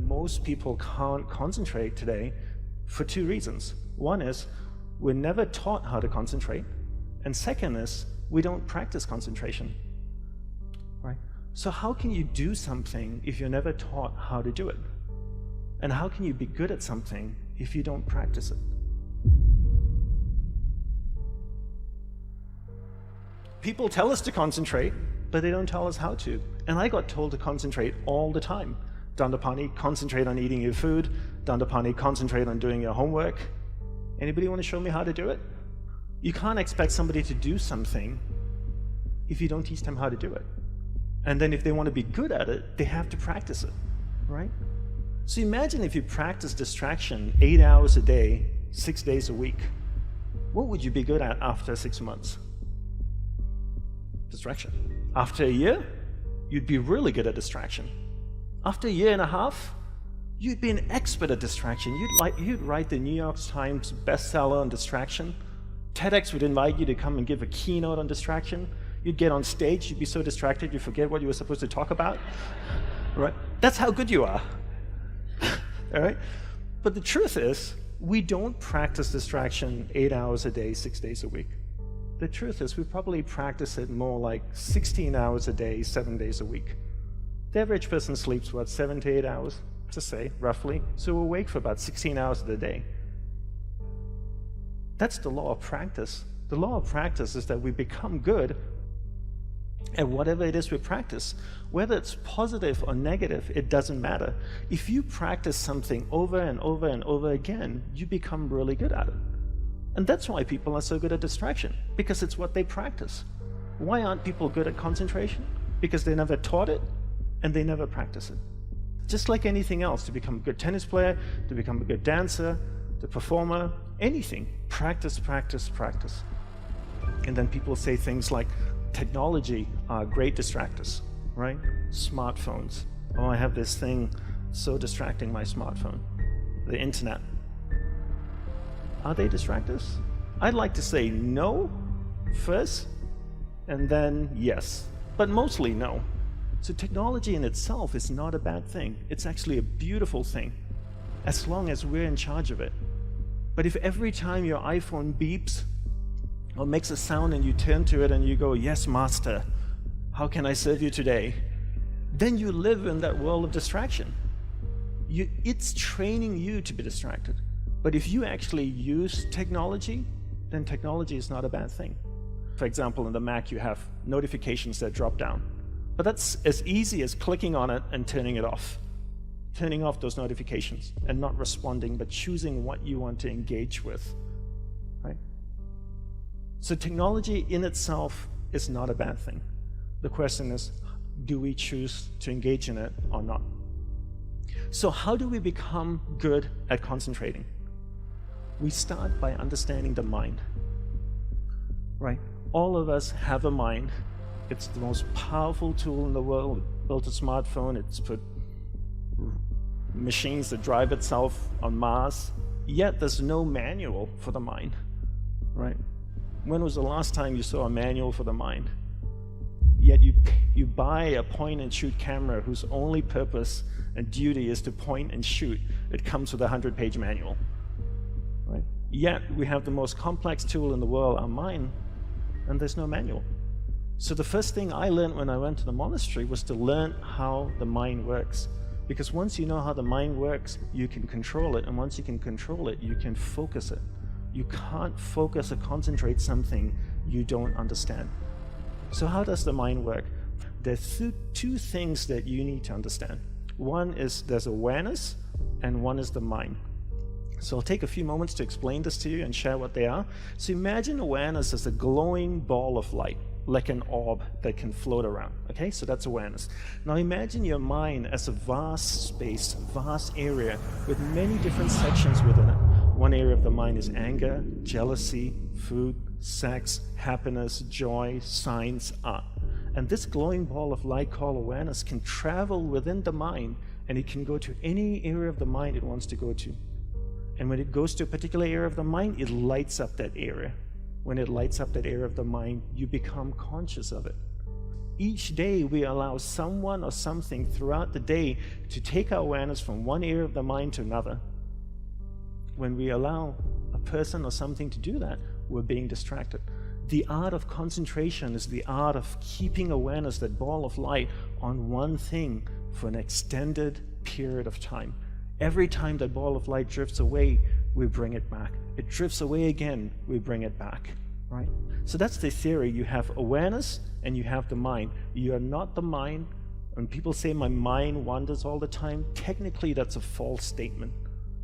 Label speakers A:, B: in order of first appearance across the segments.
A: Most people can't concentrate today for two reasons. One is we're never taught how to concentrate, and second is we don't practice concentration. Right? So how can you do something if you're never taught how to do it? And how can you be good at something if you don't practice it? People tell us to concentrate, but they don't tell us how to. And I got told to concentrate all the time. Dandapani, concentrate on eating your food. Dandapani, concentrate on doing your homework. Anybody want to show me how to do it? You can't expect somebody to do something if you don't teach them how to do it. And then if they want to be good at it, they have to practice it, right? So imagine if you practice distraction 8 hours a day, 6 days a week. What would you be good at after 6 months? Distraction. After a year, you'd be really good at distraction. After a year and a half, you'd be an expert at distraction. You'd write the New York Times bestseller on distraction. TEDx would invite you to come and give a keynote on distraction. You'd get on stage, you'd be so distracted you forget what you were supposed to talk about. Right? That's how good you are. All right? But the truth is, we don't practice distraction 8 hours a day, 6 days a week. The truth is, we probably practice it more like 16 hours a day, 7 days a week. The average person sleeps, what, 7 to 8 hours, to say, roughly. So we're awake for about 16 hours of the day. That's the law of practice. The law of practice is that we become good at whatever it is we practice. Whether it's positive or negative, it doesn't matter. If you practice something over and over and over again, you become really good at it. And that's why people are so good at distraction, because it's what they practice. Why aren't people good at concentration? Because they never taught it and they never practice it. Just like anything else, to become a good tennis player, to become a good dancer, to performer, anything, practice, practice, practice. And then people say things like, technology are great distractors, right? Smartphones. Oh, I have this thing so distracting, my smartphone. The internet. Are they distractors? I'd like to say no first, and then yes, but mostly no. So technology in itself is not a bad thing. It's actually a beautiful thing, as long as we're in charge of it. But if every time your iPhone beeps or makes a sound and you turn to it and you go, yes, master, how can I serve you today? Then you live in that world of distraction. It's training you to be distracted. But if you actually use technology, then technology is not a bad thing. For example, in the Mac, you have notifications that drop down. But that's as easy as clicking on it and turning it off. Turning off those notifications and not responding, but choosing what you want to engage with. Right? So technology in itself is not a bad thing. The question is, do we choose to engage in it or not? So how do we become good at concentrating? We start by understanding the mind, right? All of us have a mind. It's the most powerful tool in the world. It built a smartphone, it's put machines that drive itself on Mars, yet there's no manual for the mind, right? When was the last time you saw a manual for the mind? Yet you buy a point-and-shoot camera whose only purpose and duty is to point and shoot. It comes with a 100-page manual. Right? Yet we have the most complex tool in the world, our mind, and there's no manual. So the first thing I learned when I went to the monastery was to learn how the mind works. Because once you know how the mind works, you can control it, and once you can control it, you can focus it. You can't focus or concentrate something you don't understand. So how does the mind work? There's two things that you need to understand. One is there's awareness, and one is the mind. So I'll take a few moments to explain this to you and share what they are. So imagine awareness as a glowing ball of light, like an orb that can float around. Okay, so that's awareness. Now imagine your mind as a vast space, vast area with many different sections within it. One area of the mind is anger, jealousy, food, sex, happiness, joy, science, art. And this glowing ball of light called awareness can travel within the mind, and it can go to any area of the mind it wants to go to. And when it goes to a particular area of the mind, it lights up that area. When it lights up that area of the mind, you become conscious of it. Each day we allow someone or something throughout the day to take our awareness from one area of the mind to another. When we allow a person or something to do that, we're being distracted. The art of concentration is the art of keeping awareness, that ball of light, on one thing for an extended period of time. Every time that ball of light drifts away, we bring it back. It drifts away again, we bring it back, right? So that's the theory. You have awareness and you have the mind. You are not the mind. When people say my mind wanders all the time, technically that's a false statement.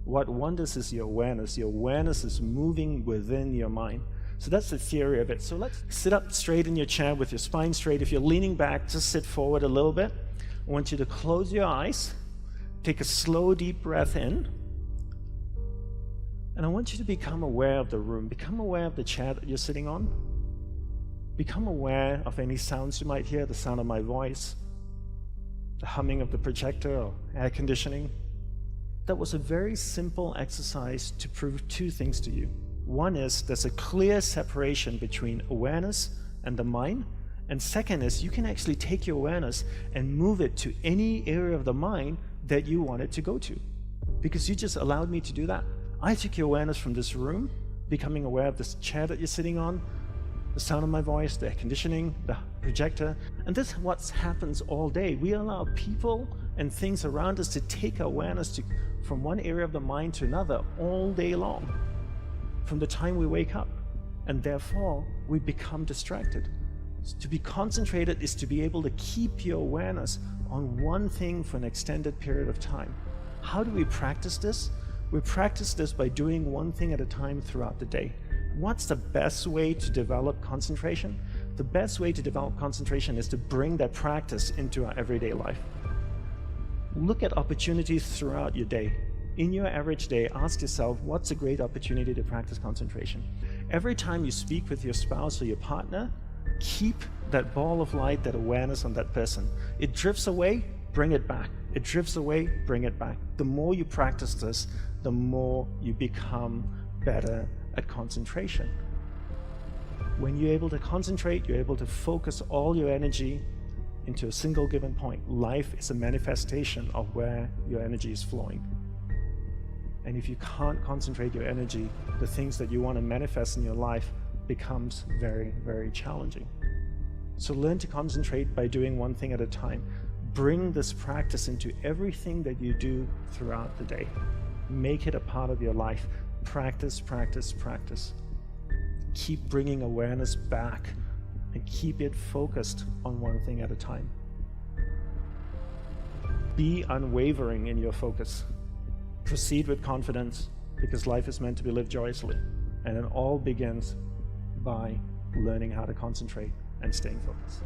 A: What wanders is your awareness. Your awareness is moving within your mind. So that's the theory of it. So let's sit up straight in your chair with your spine straight. If you're leaning back, just sit forward a little bit. I want you to close your eyes, take a slow, deep breath in, and I want you to become aware of the room. Become aware of the chair that you're sitting on. Become aware of any sounds you might hear, the sound of my voice, the humming of the projector or air conditioning. That was a very simple exercise to prove two things to you. One is there's a clear separation between awareness and the mind. And second is you can actually take your awareness and move it to any area of the mind that you want it to go to. Because you just allowed me to do that. I took your awareness from this room, becoming aware of this chair that you're sitting on, the sound of my voice, the air conditioning, the projector. And this is what happens all day. We allow people and things around us to take awareness from one area of the mind to another all day long, from the time we wake up. And therefore, we become distracted. To be concentrated is to be able to keep your awareness on one thing for an extended period of time. How do we practice this? We practice this by doing one thing at a time throughout the day. What's the best way to develop concentration? The best way to develop concentration is to bring that practice into our everyday life. Look at opportunities throughout your day. In your average day, ask yourself, what's a great opportunity to practice concentration? Every time you speak with your spouse or your partner, keep that ball of light, that awareness on that person. It drifts away, bring it back. It drifts away, bring it back. The more you practice this, the more you become better at concentration. When you're able to concentrate, you're able to focus all your energy into a single given point. Life is a manifestation of where your energy is flowing. And if you can't concentrate your energy, the things that you want to manifest in your life becomes very, very challenging. So learn to concentrate by doing one thing at a time. Bring this practice into everything that you do throughout the day. Make it a part of your life. Practice, practice, practice. Keep bringing awareness back and keep it focused on one thing at a time. Be unwavering in your focus. Proceed with confidence, because life is meant to be lived joyously. And it all begins by learning how to concentrate and staying focused.